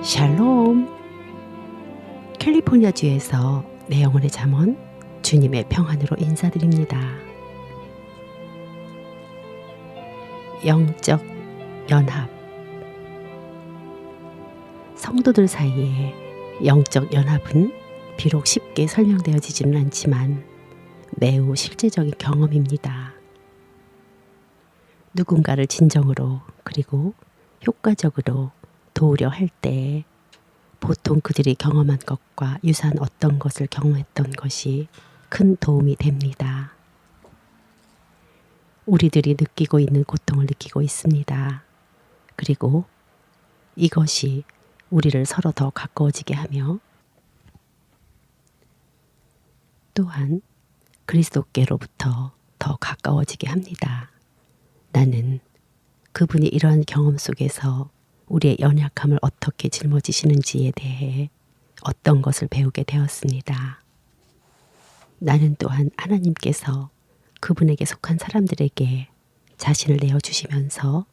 샬롬. 캘리포니아주에서 내 영혼의 잠언 주님의 평안으로 인사드립니다. 영적 연합. 성도들 사이에 영적 연합은 비록 쉽게 설명되어지지는 않지만 매우 실제적인 경험입니다. 누군가를 진정으로 그리고 효과적으로 도우려 할 때 보통 그들이 경험한 것과 유사한 어떤 것을 경험했던 것이 큰 도움이 됩니다. 우리들이 느끼고 있는 고통을 느끼고 있습니다. 그리고 이것이 우리를 서로 더 가까워지게 하며 또한 그리스도께로부터 더 가까워지게 합니다. 나는 그분이 이러한 경험 속에서 우리의 연약함을 어떻게 짊어지시는지에 대해 어떤 것을 배우게 되었습니다. 나는 또한 하나님께서 그분에게 속한 사람들에게 자신을 내어주시면서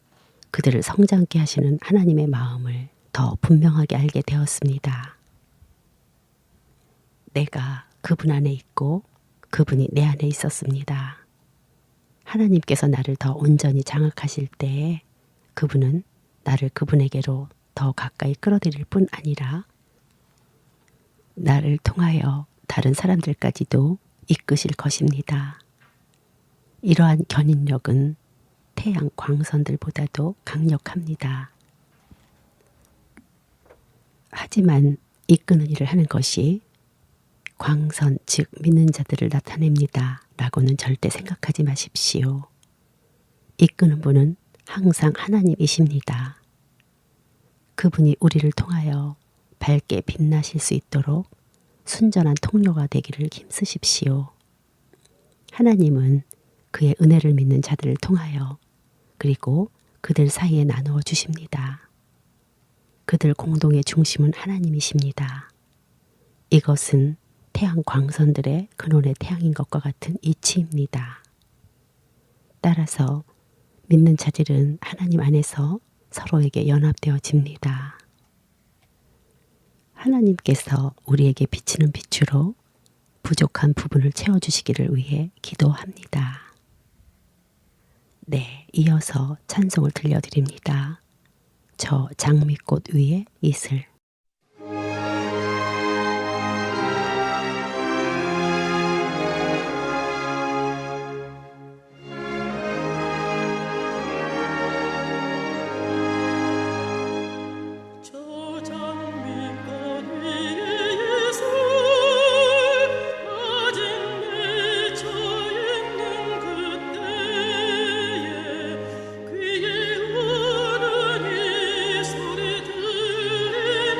그들을 성장케 하시는 하나님의 마음을 더 분명하게 알게 되었습니다. 내가 그분 안에 있고 그분이 내 안에 있었습니다. 하나님께서 나를 더 온전히 장악하실 때에 그분은 나를 그분에게로 더 가까이 끌어들일 뿐 아니라 나를 통하여 다른 사람들까지도 이끄실 것입니다. 이러한 견인력은 태양 광선들보다도 강력합니다. 하지만 이끄는 일을 하는 것이 광선, 즉 믿는 자들을 나타냅니다. 라고는 절대 생각하지 마십시오. 이끄는 분은 항상 하나님이십니다. 그분이 우리를 통하여 밝게 빛나실 수 있도록 순전한 통로가 되기를 힘쓰십시오. 하나님은 그의 은혜를 믿는 자들을 통하여 그리고 그들 사이에 나누어 주십니다. 그들 공동의 중심은 하나님이십니다. 이것은 태양 광선들의 근원의 태양인 것과 같은 이치입니다. 따라서 믿는 자들은 하나님 안에서 서로에게 연합되어집니다. 하나님께서 우리에게 비치는 빛으로 부족한 부분을 채워주시기를 위해 기도합니다. 네, 이어서 찬송을 들려드립니다. 저 장미꽃 위에 이슬. 귀에 우는 이 소리 들리네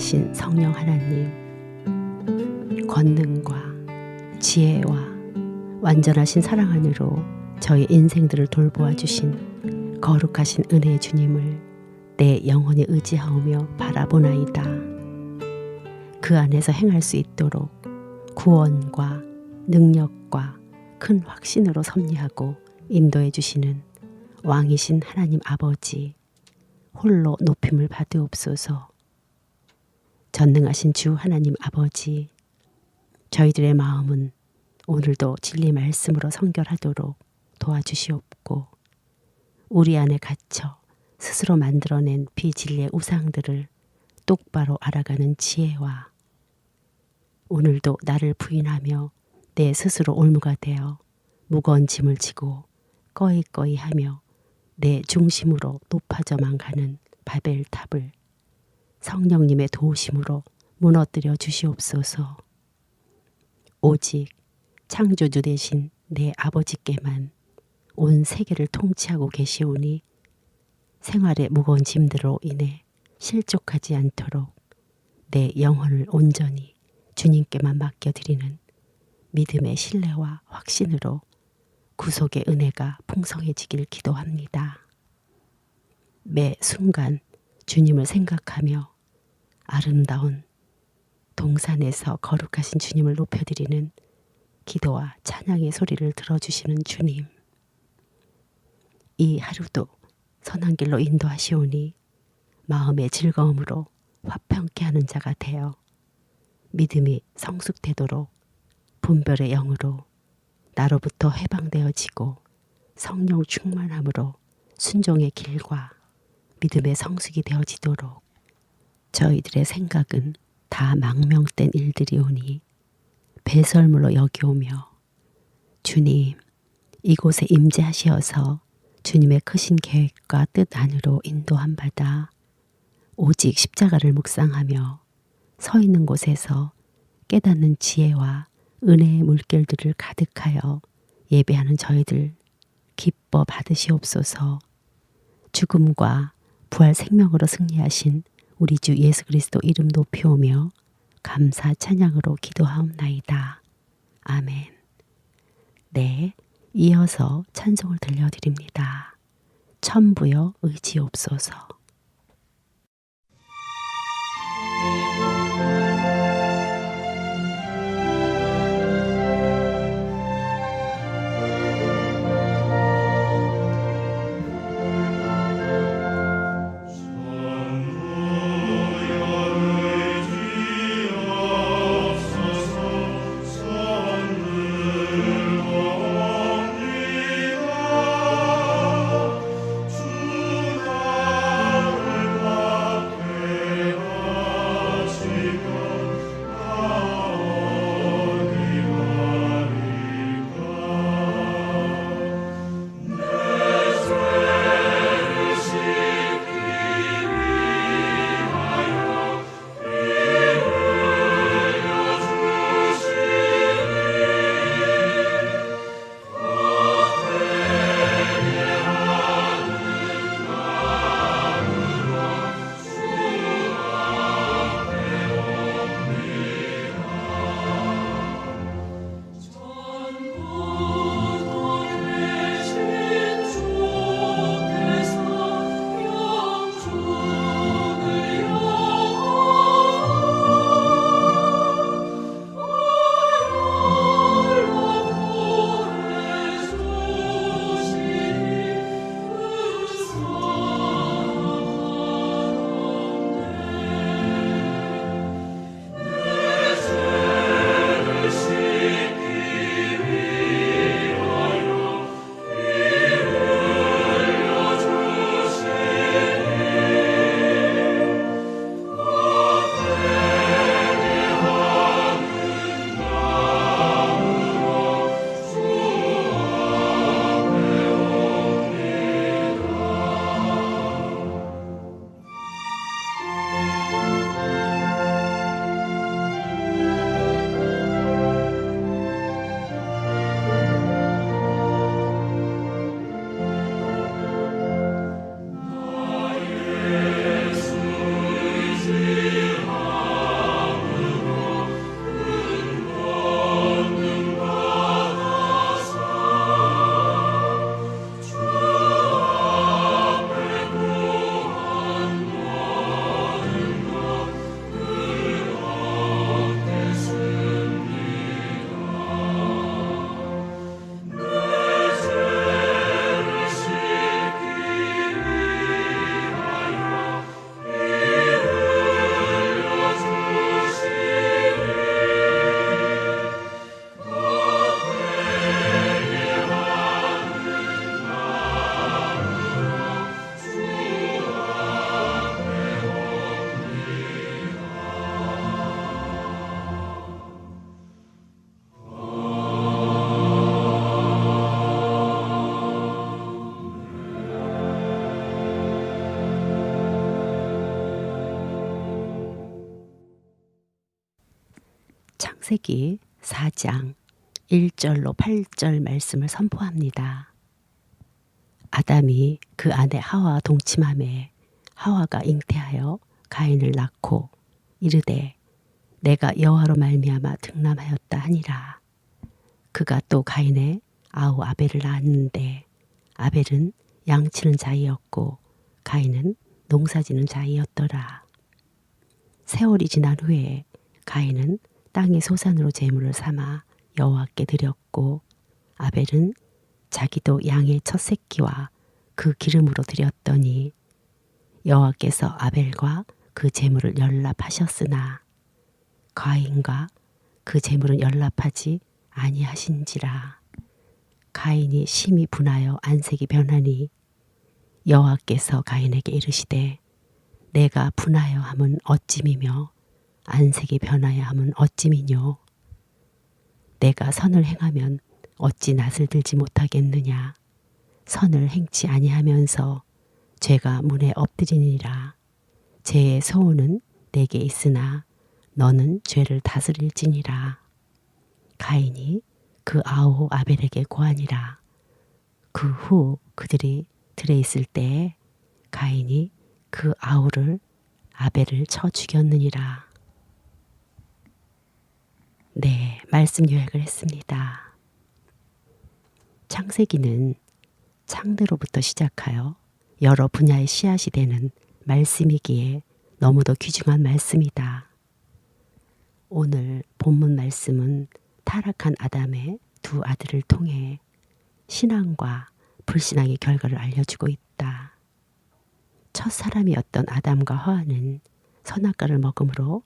전능하신 성령 하나님, 권능과 지혜와 완전하신 사랑 안으로 저희 인생들을 돌보아 주신 거룩하신 은혜의 주님을 내 영혼이 의지하오며 바라보나이다. 그 안에서 행할 수 있도록 구원과 능력과 큰 확신으로 섭리하고 인도해 주시는 왕이신 하나님 아버지, 홀로 높임을 받으옵소서. 전능하신 주 하나님 아버지, 저희들의 마음은 오늘도 진리 말씀으로 성결하도록 도와주시옵고, 우리 안에 갇혀 스스로 만들어낸 비진리의 우상들을 똑바로 알아가는 지혜와, 오늘도 나를 부인하며 내 스스로 올무가 되어 무거운 짐을 지고 꺼이꺼이 하며 내 중심으로 높아져만 가는 바벨탑을 성령님의 도우심으로 무너뜨려 주시옵소서. 오직 창조주 되신 내 아버지께만 온 세계를 통치하고 계시오니 생활의 무거운 짐들로 인해 실족하지 않도록 내 영혼을 온전히 주님께만 맡겨드리는 믿음의 신뢰와 확신으로 구속의 은혜가 풍성해지길 기도합니다. 매 순간 주님을 생각하며 아름다운 동산에서 거룩하신 주님을 높여드리는 기도와 찬양의 소리를 들어주시는 주님, 이 하루도 선한 길로 인도하시오니 마음의 즐거움으로 화평케 하는 자가 되어 믿음이 성숙되도록 분별의 영으로 나로부터 해방되어지고 성령 충만함으로 순종의 길과 믿음의 성숙이 되어지도록 저희들의 생각은 다 망명된 일들이오니 배설물로 여기오며, 주님 이곳에 임재하시어서 주님의 크신 계획과 뜻 안으로 인도함 받아 오직 십자가를 묵상하며 서 있는 곳에서 깨닫는 지혜와 은혜의 물결들을 가득하여 예배하는 저희들 기뻐 받으시옵소서. 죽음과 부활 생명으로 승리하신 우리 주 예수 그리스도 이름 높이오며 감사 찬양으로 기도하옵나이다. 아멘. 네, 이어서 찬송을 들려드립니다. 천부여 의지옵소서. 창세기 4장 1절로 8절 말씀을 선포합니다. 아담이 그 아내 하와와 동침하매 하와가 잉태하여 가인을 낳고 이르되 내가 여호와로 말미암아 득남하였다 하니라. 그가 또 가인의 아우 아벨을 낳았는데 아벨은 양치는 자이었고 가인은 농사지는 자이었더라. 세월이 지난 후에 가인은 땅의 소산으로 제물을 삼아 여호와께 드렸고 아벨은 자기도 양의 첫 새끼와 그 기름으로 드렸더니 여호와께서 아벨과 그 제물을 연납하셨으나 가인과 그 제물은 연납하지 아니하신지라. 가인이 심히 분하여 안색이 변하니 여호와께서 가인에게 이르시되 내가 분하여 함은 어찌미며 안색이 변하여 함은 어찌미뇨. 내가 선을 행하면 어찌 낯을 들지 못하겠느냐. 선을 행치 아니하면서 죄가 문에 엎드리니라. 죄의 소원은 내게 있으나 너는 죄를 다스릴지니라. 가인이 그 아우 아벨에게 고하니라. 그 후 그들이 들에 있을 때에 가인이 그 아우를 아벨을 쳐 죽였느니라. 네, 말씀 요약을 했습니다. 창세기는 창대로부터 시작하여 여러 분야의 씨앗이 되는 말씀이기에 너무도 귀중한 말씀이다. 오늘 본문 말씀은 타락한 아담의 두 아들을 통해 신앙과 불신앙의 결과를 알려주고 있다. 첫 사람이었던 아담과 하와는 선악과를 먹음으로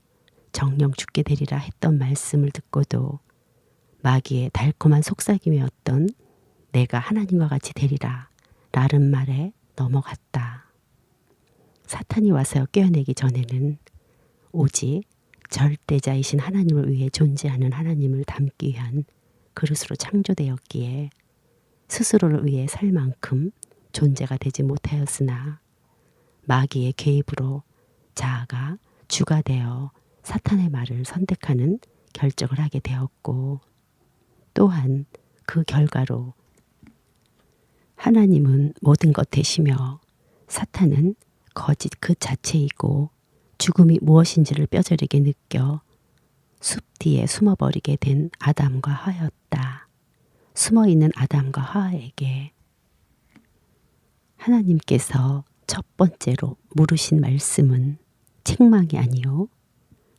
정령 죽게 되리라 했던 말씀을 듣고도 마귀의 달콤한 속삭임이었던 내가 하나님과 같이 되리라 라는 말에 넘어갔다. 사탄이 와서 꿰어내기 전에는 오직 절대자이신 하나님을 위해 존재하는 하나님을 담기 위한 그릇으로 창조되었기에 스스로를 위해 살 만큼 존재가 되지 못하였으나 마귀의 개입으로 자아가 주가 되어 사탄의 말을 선택하는 결정을 하게 되었고 또한 그 결과로 하나님은 모든 것 되시며 사탄은 거짓 그 자체이고 죽음이 무엇인지를 뼈저리게 느껴 숲 뒤에 숨어버리게 된 아담과 하와였다. 숨어있는 아담과 하와에게 하나님께서 첫 번째로 물으신 말씀은 책망이 아니요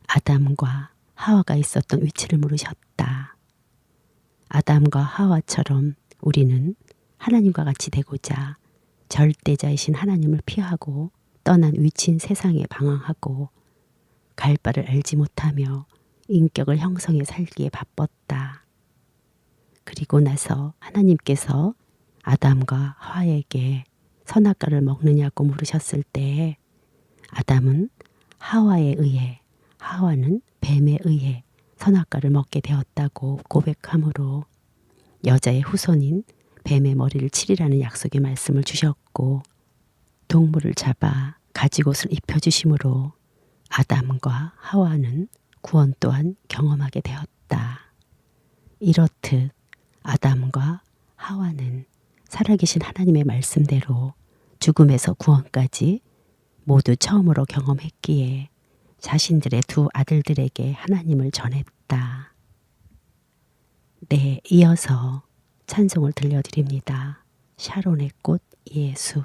아담과 하와가 있었던 위치를 물으셨다. 아담과 하와처럼 우리는 하나님과 같이 되고자 절대자이신 하나님을 피하고 떠난 위치인 세상에 방황하고 갈 바를 알지 못하며 인격을 형성해 살기에 바빴다. 그리고 나서 하나님께서 아담과 하와에게 선악과를 먹느냐고 물으셨을 때 아담은 하와에 의해 하와는 뱀에 의해 선악과를 먹게 되었다고 고백하므로 여자의 후손인 뱀의 머리를 치리라는 약속의 말씀을 주셨고 동물을 잡아 가지옷을 입혀주심으로 아담과 하와는 구원 또한 경험하게 되었다. 이렇듯 아담과 하와는 살아계신 하나님의 말씀대로 죽음에서 구원까지 모두 처음으로 경험했기에 자신들의 두 아들들에게 하나님을 전했다. 네, 이어서 찬송을 들려드립니다. 샤론의 꽃 예수.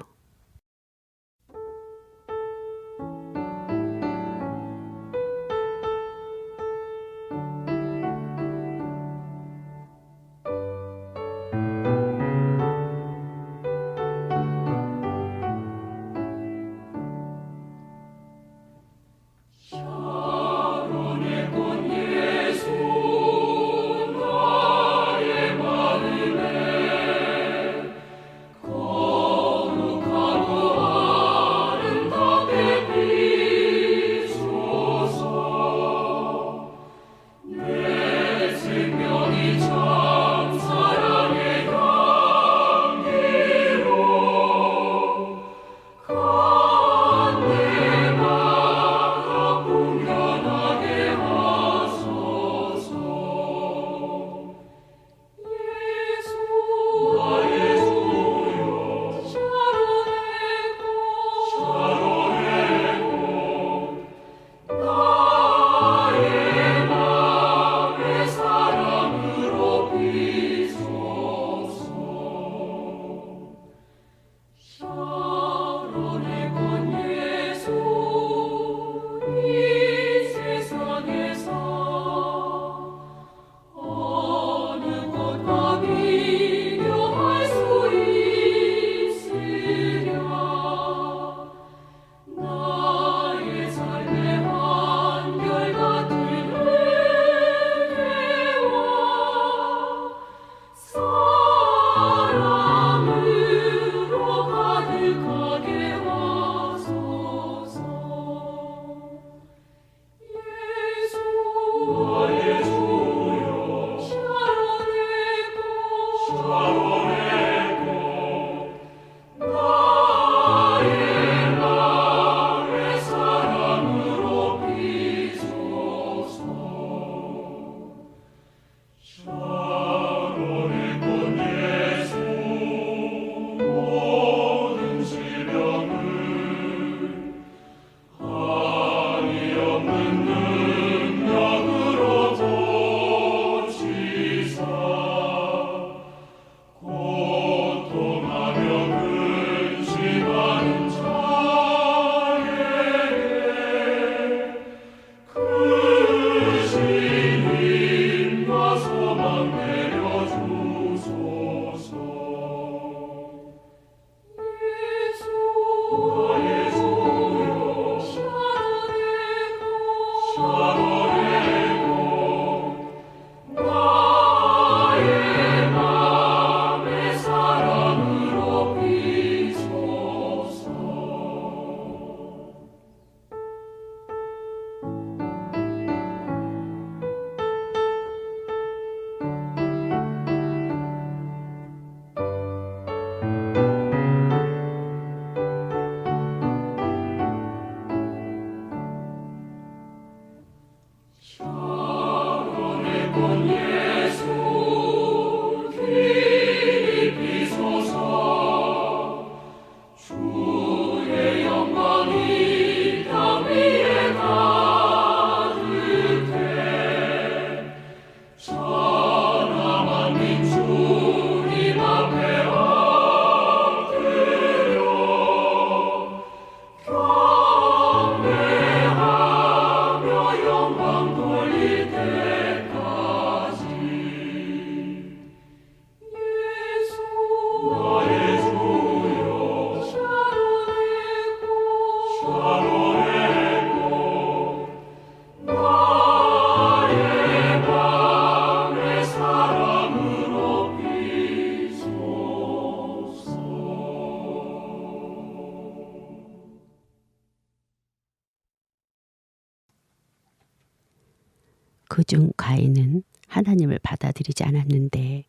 그중 가인은 하나님을 받아들이지 않았는데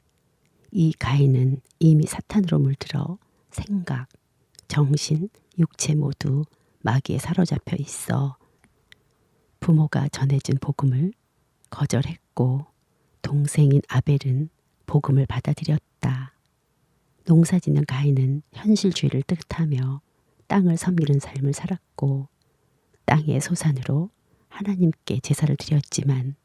이 가인은 이미 사탄으로 물들어 생각, 정신, 육체 모두 마귀에 사로잡혀 있어 부모가 전해준 복음을 거절했고 동생인 아벨은 복음을 받아들였다. 농사짓는 가인은 현실주의를 뜻하며 땅을 섬기는 삶을 살았고 땅의 소산으로 하나님께 제사를 드렸지만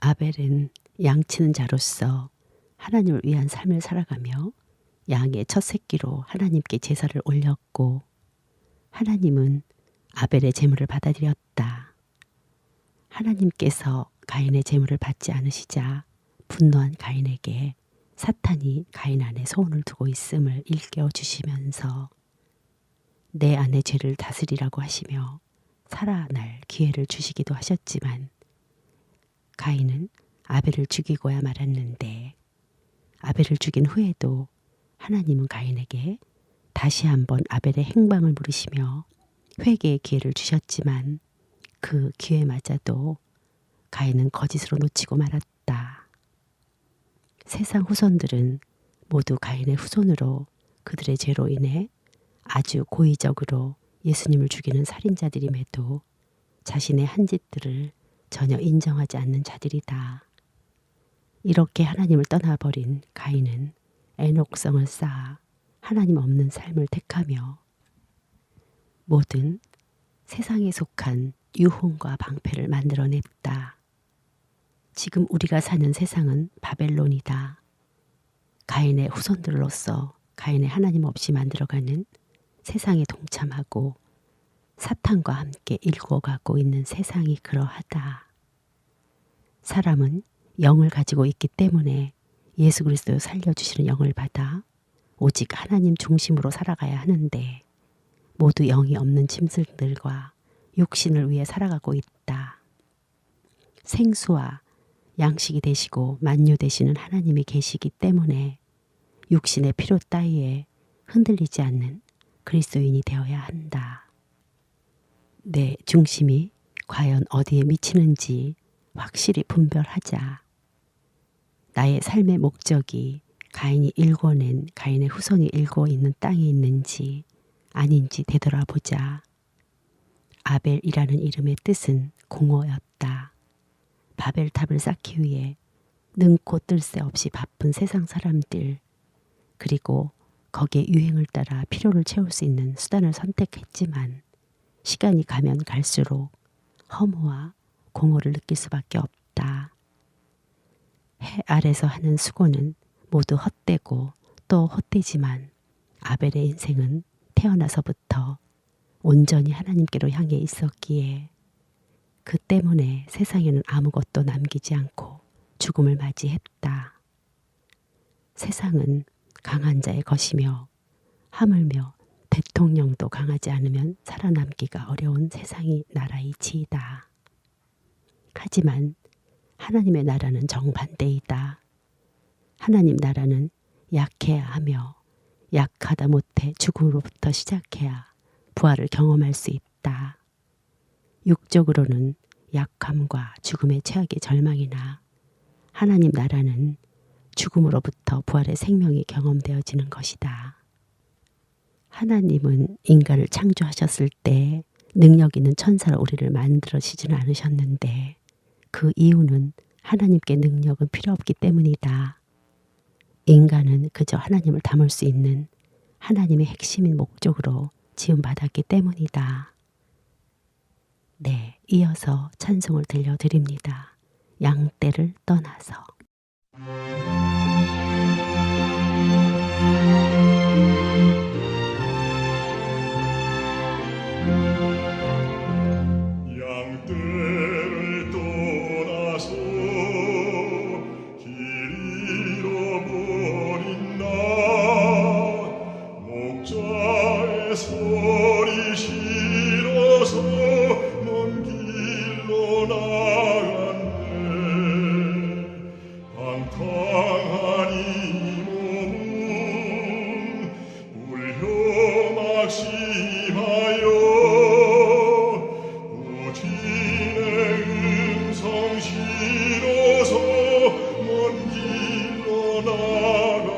아벨은 양치는 자로서 하나님을 위한 삶을 살아가며 양의 첫 새끼로 하나님께 제사를 올렸고 하나님은 아벨의 제물을 받아들였다. 하나님께서 가인의 제물을 받지 않으시자 분노한 가인에게 사탄이 가인 안에 소원을 두고 있음을 일깨워 주시면서 내 안의 죄를 다스리라고 하시며 살아날 기회를 주시기도 하셨지만 가인은 아벨을 죽이고야 말았는데 아벨을 죽인 후에도 하나님은 가인에게 다시 한번 아벨의 행방을 물으시며 회개의 기회를 주셨지만 그 기회마저도 가인은 거짓으로 놓치고 말았다. 세상 후손들은 모두 가인의 후손으로 그들의 죄로 인해 아주 고의적으로 예수님을 죽이는 살인자들임에도 자신의 한 짓들을 전혀 인정하지 않는 자들이다. 이렇게 하나님을 떠나버린 가인은 애녹성을 쌓아 하나님 없는 삶을 택하며 모든 세상에 속한 유혹과 방패를 만들어냈다. 지금 우리가 사는 세상은 바벨론이다. 가인의 후손들로서 가인의 하나님 없이 만들어가는 세상에 동참하고 사탄과 함께 일구어가고 있는 세상이 그러하다. 사람은 영을 가지고 있기 때문에 예수 그리스도 살려주시는 영을 받아 오직 하나님 중심으로 살아가야 하는데 모두 영이 없는 짐승들과 육신을 위해 살아가고 있다. 생수와 양식이 되시고 만유 되시는 하나님이 계시기 때문에 육신의 필요 따위에 흔들리지 않는 그리스도인이 되어야 한다. 내 중심이 과연 어디에 미치는지 확실히 분별하자. 나의 삶의 목적이 가인이 일궈낸 가인의 후손이 일궈 있는 땅에 있는지 아닌지 되돌아보자. 아벨이라는 이름의 뜻은 공허였다. 바벨탑을 쌓기 위해 능코 뜰 새 없이 바쁜 세상 사람들, 그리고 거기에 유행을 따라 필요를 채울 수 있는 수단을 선택했지만 시간이 가면 갈수록 허무와 공허를 느낄 수밖에 없다. 해 아래서 하는 수고는 모두 헛되고 또 헛되지만 아벨의 인생은 태어나서부터 온전히 하나님께로 향해 있었기에 그 때문에 세상에는 아무것도 남기지 않고 죽음을 맞이했다. 세상은 강한 자의 것이며 하물며 대통령도 강하지 않으면 살아남기가 어려운 세상이 나라의 지이다. 하지만 하나님의 나라는 정반대이다. 하나님 나라는 약해야 하며 약하다 못해 죽음으로부터 시작해야 부활을 경험할 수 있다. 육적으로는 약함과 죽음의 최악의 절망이나 하나님 나라는 죽음으로부터 부활의 생명이 경험되어지는 것이다. 하나님은 인간을 창조하셨을 때 능력 있는 천사로 우리를 만들어지지는 않으셨는데 그 이유는 하나님께 능력은 필요 없기 때문이다. 인간은 그저 하나님을 담을 수 있는 하나님의 핵심인 목적으로 지음받았기 때문이다. 네, 이어서 찬송을 들려드립니다. 양떼를 떠나서. 양떼를 떠나서 길 잃어버린 나 목자의 소리 싫어서 먼 길로 나갔네. 방탕한 이 몸은 불효막심하여 우진의 음성 싫어서 먼 길로 나갔네.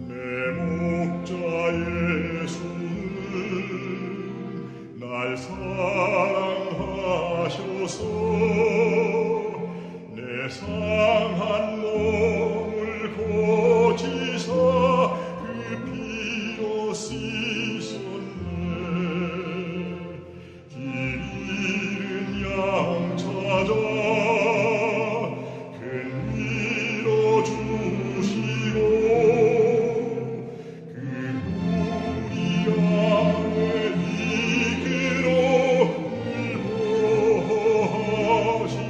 내 목자 예수는 날 사랑하셔서 내 상한 몸을 고치사 그 피로 씻었네. 길 잃은 양 찾아 큰 위로 주시고 그 우리 안에 이끌어 물보하시네.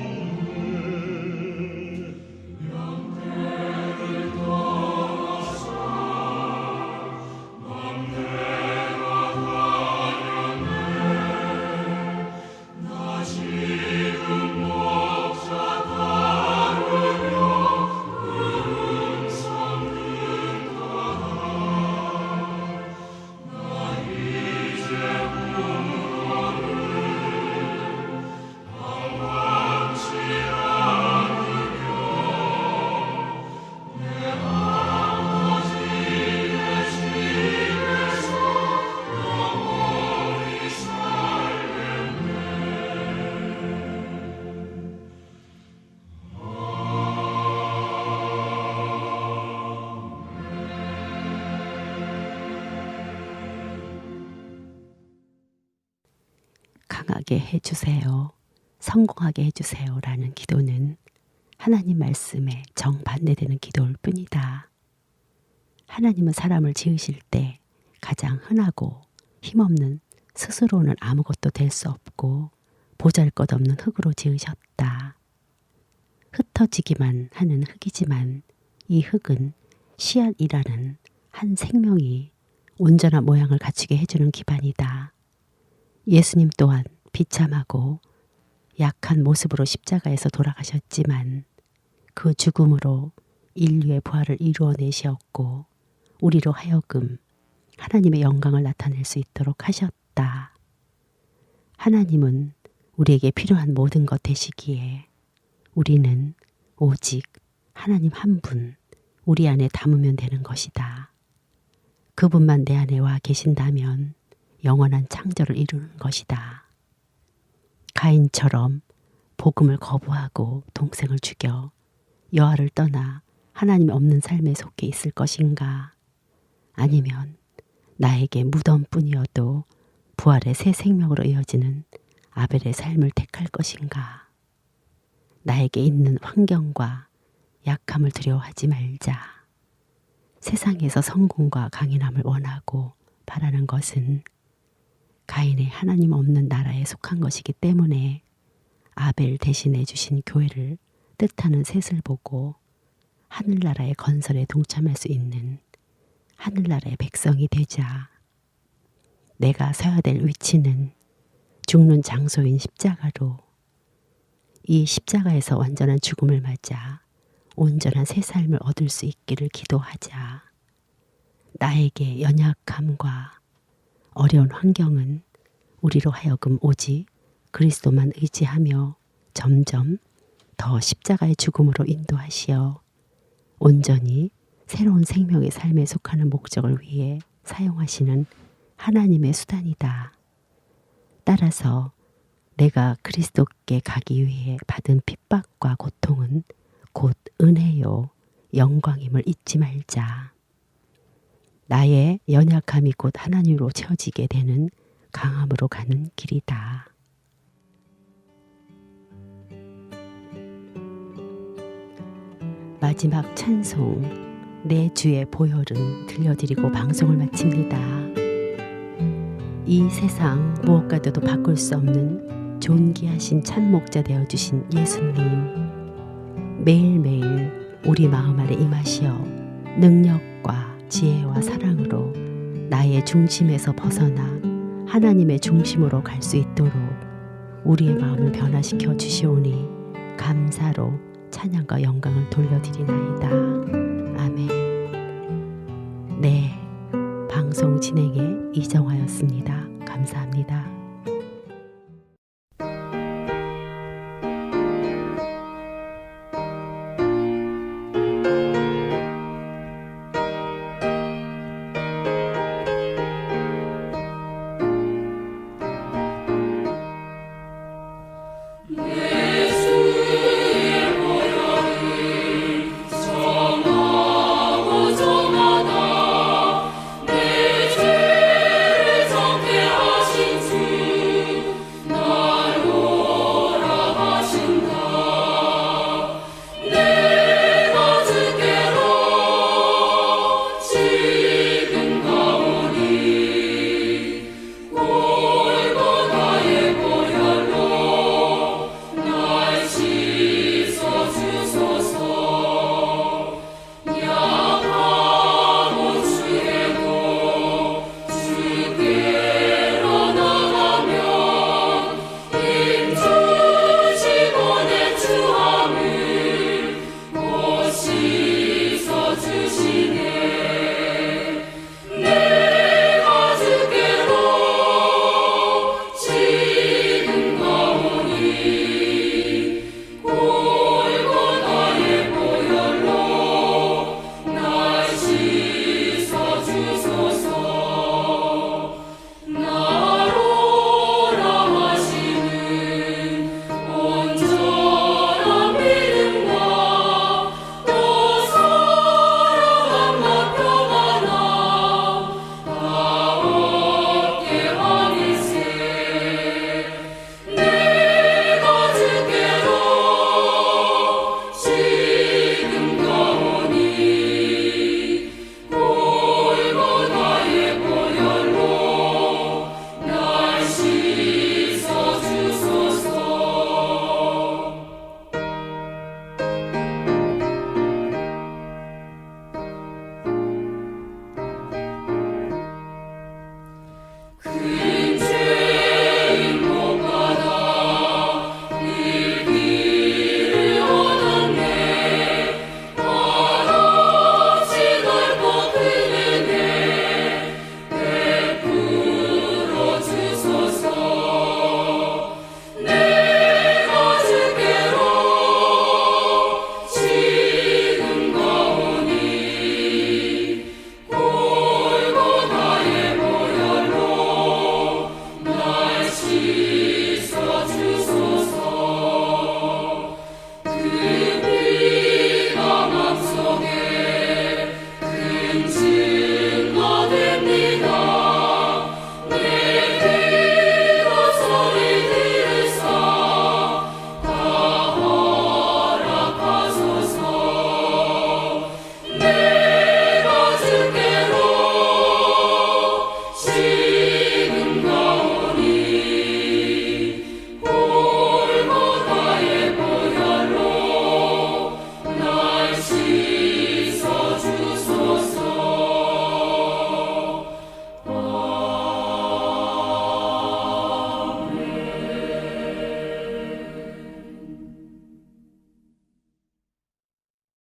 강하게 해주세요. 성공하게 해주세요. 라는 기도는 하나님 말씀에 정반대되는 기도일 뿐이다. 하나님은 사람을 지으실 때 가장 흔하고 힘없는 스스로는 아무것도 될 수 없고 보잘것없는 흙으로 지으셨다. 흩어지기만 하는 흙이지만 이 흙은 씨앗이라는 한 생명이 온전한 모양을 갖추게 해주는 기반이다. 예수님 또한 비참하고 약한 모습으로 십자가에서 돌아가셨지만 그 죽음으로 인류의 부활을 이루어내셨고 우리로 하여금 하나님의 영광을 나타낼 수 있도록 하셨다. 하나님은 우리에게 필요한 모든 것 되시기에 우리는 오직 하나님 한 분, 우리 안에 담으면 되는 것이다. 그분만 내 안에 와 계신다면 영원한 창조를 이루는 것이다. 가인처럼 복음을 거부하고 동생을 죽여 여호와를 떠나 하나님 없는 삶에 속해 있을 것인가? 아니면 나에게 무덤뿐이어도 부활의 새 생명으로 이어지는 아벨의 삶을 택할 것인가? 나에게 있는 환경과 약함을 두려워하지 말자. 세상에서 성공과 강인함을 원하고 바라는 것은 가인의 하나님 없는 나라에 속한 것이기 때문에 아벨 대신해 주신 교회를 뜻하는 셋을 보고 하늘나라의 건설에 동참할 수 있는 하늘나라의 백성이 되자. 내가 서야 될 위치는 죽는 장소인 십자가로 이 십자가에서 완전한 죽음을 맞아 온전한 새 삶을 얻을 수 있기를 기도하자. 나에게 연약함과 어려운 환경은 우리로 하여금 오직 그리스도만 의지하며 점점 더 십자가의 죽음으로 인도하시어 온전히 새로운 생명의 삶에 속하는 목적을 위해 사용하시는 하나님의 수단이다. 따라서 내가 그리스도께 가기 위해 받은 핍박과 고통은 곧 은혜요 영광임을 잊지 말자. 나의 연약함이 곧 하나님으로 채워지게 되는 강함으로 가는 길이다. 마지막 찬송 내 주의 보혈은 들려드리고 방송을 마칩니다. 이 세상 무엇과도 바꿀 수 없는 존귀하신 참목자 되어주신 예수님, 매일매일 우리 마음 안에 임하시어 능력과 지혜와 사랑으로 나의 중심에서 벗어나 하나님의 중심으로 갈 수 있도록 우리의 마음을 변화시켜 주시오니 감사로 찬양과 영광을 돌려드리나이다. 아멘. 네, 방송 진행에 이정하였습니다.